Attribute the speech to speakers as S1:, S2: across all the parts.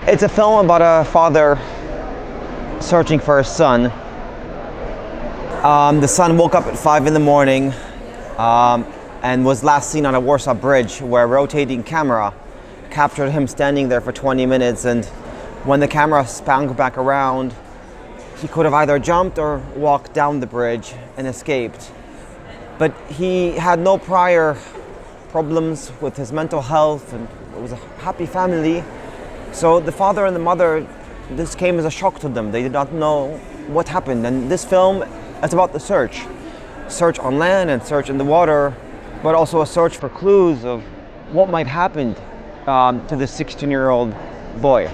S1: It's a film about a father searching for his son. The son woke up at 5 in the morning and was last seen on a Warsaw Bridge, where a rotating camera captured him standing there for 20 minutes, and when the camera spun back around, he could have either jumped or walked down the bridge and escaped. But he had no prior problems with his mental health, and it was a happy family. So the father and the mother, this came as a shock to them. They did not know what happened. And this film is about the search on land and search in the water, but also a search for clues of what might happen to this 16-year-old boy.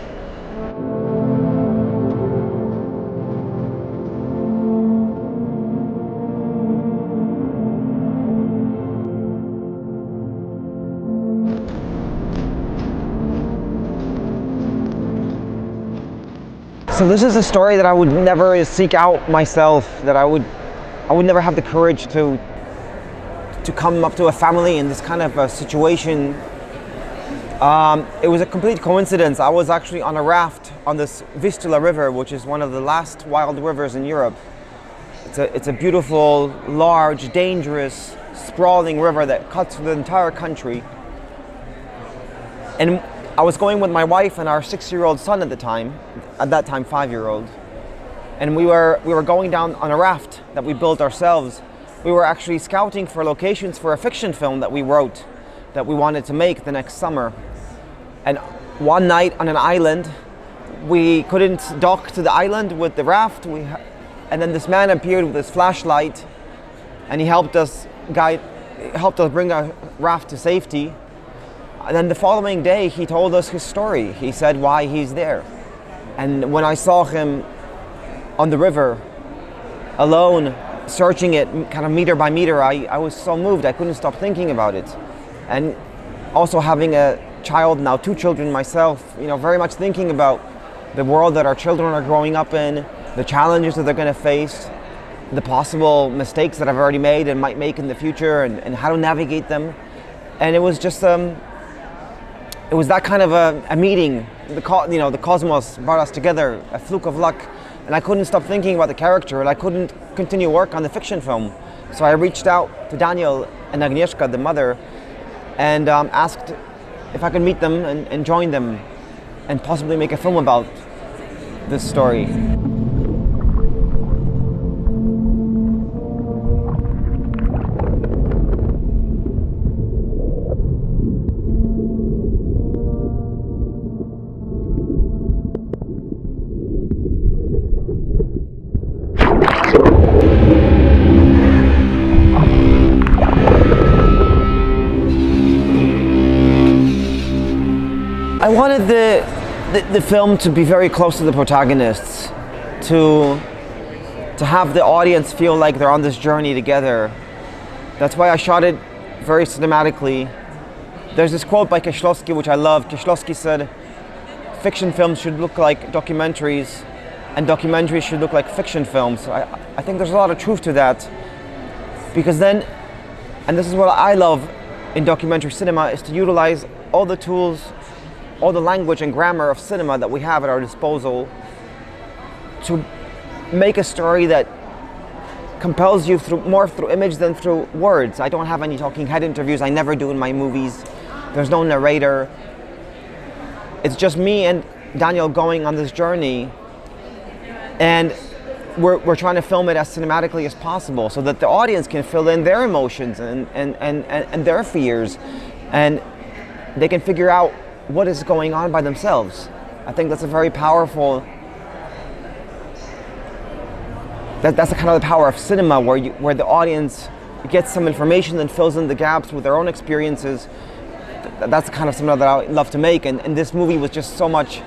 S1: So this is a story that I would never seek out myself, that I would never have the courage to come up to a family in this kind of a situation. It was a complete coincidence. I was actually on a raft on this Vistula River, which is one of the last wild rivers in Europe. It's a beautiful, large, dangerous, sprawling river that cuts through the entire country. And I was going with my wife and our 6-year-old son at that time 5-year-old. And we were going down on a raft that we built ourselves. We were actually scouting for locations for a fiction film that we wrote, that we wanted to make the next summer. And one night on an island, we couldn't dock to the island with the raft. And then this man appeared with his flashlight, and he helped us bring our raft to safety. And then the following day, he told us his story. He said why he's there. And when I saw him on the river, alone, searching it kind of meter by meter, I was so moved. I couldn't stop thinking about it. And also having a child, now 2 children myself, very much thinking about the world that our children are growing up in, the challenges that they're going to face, the possible mistakes that I've already made and might make in the future, and how to navigate them. And it was just it was that kind of a meeting. The cosmos brought us together, a fluke of luck, and I couldn't stop thinking about the character, and I couldn't continue work on the fiction film. So I reached out to Daniel and Agnieszka, the mother, and asked if I could meet them and join them and possibly make a film about this story. I wanted the film to be very close to the protagonists, to have the audience feel like they're on this journey together. That's why I shot it very cinematically. There's this quote by Kieślowski which I love. Kieślowski said, "Fiction films should look like documentaries, and documentaries should look like fiction films." I think there's a lot of truth to that, because then, and this is what I love in documentary cinema, is to utilize all the tools, all the language and grammar of cinema that we have at our disposal to make a story that compels you more through image than through words. I don't have any talking head interviews. I never do in my movies. There's no narrator. It's just me and Daniel going on this journey, and we're trying to film it as cinematically as possible so that the audience can fill in their emotions and their fears, and they can figure out what is going on by themselves. I think that's a very powerful, that's the kind of the power of cinema, where the audience gets some information and fills in the gaps with their own experiences. That's the kind of cinema that I love to make, and this movie was just so much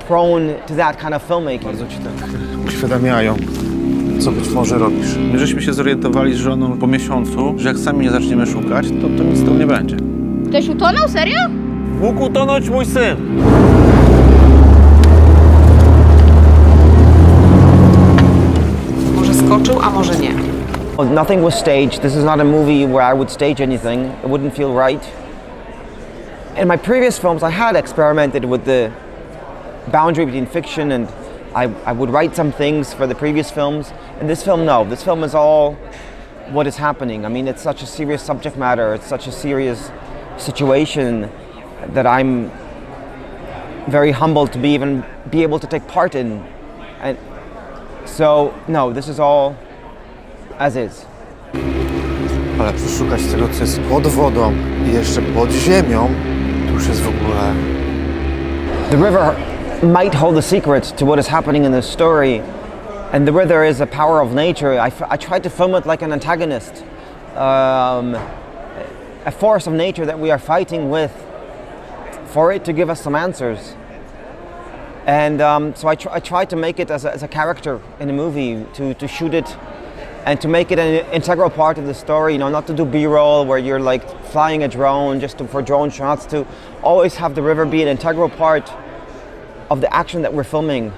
S1: prone to that kind of filmmaking.
S2: Bardzo ci tak uświadamiają, co być może robisz. My żeśmy się zorientowali z żoną po miesiącu, że jak sami nie zaczniemy szukać, to nic z tego nie będzie.
S3: Ktoś utonął? Serio?
S4: Mógł utonąć mój syn.
S5: Może skoczył, a może nie.
S1: Nothing was staged. This is not a movie where I would stage anything. It wouldn't feel right. In my previous films, I had experimented with the boundary between fiction and I would write some things for the previous films. And this film, no. This film is all what is happening. I mean, it's such a serious subject matter. It's such a serious situation that I'm very humbled to be able to take part in. And so, no, this is all as is.
S2: Ale przeszukać tego, co jest pod wodą i jeszcze pod ziemią, to już jest w ogóle...
S1: The river might hold the secret to what is happening in this story, and the river is a power of nature. I tried to film it like an antagonist, a force of nature that we are fighting with for it to give us some answers. And so I tried to make it as a character in a movie, to shoot it and to make it an integral part of the story, you know, not to do B-roll where you're like flying a drone for drone shots, to always have the river be an integral part of the action that we're filming.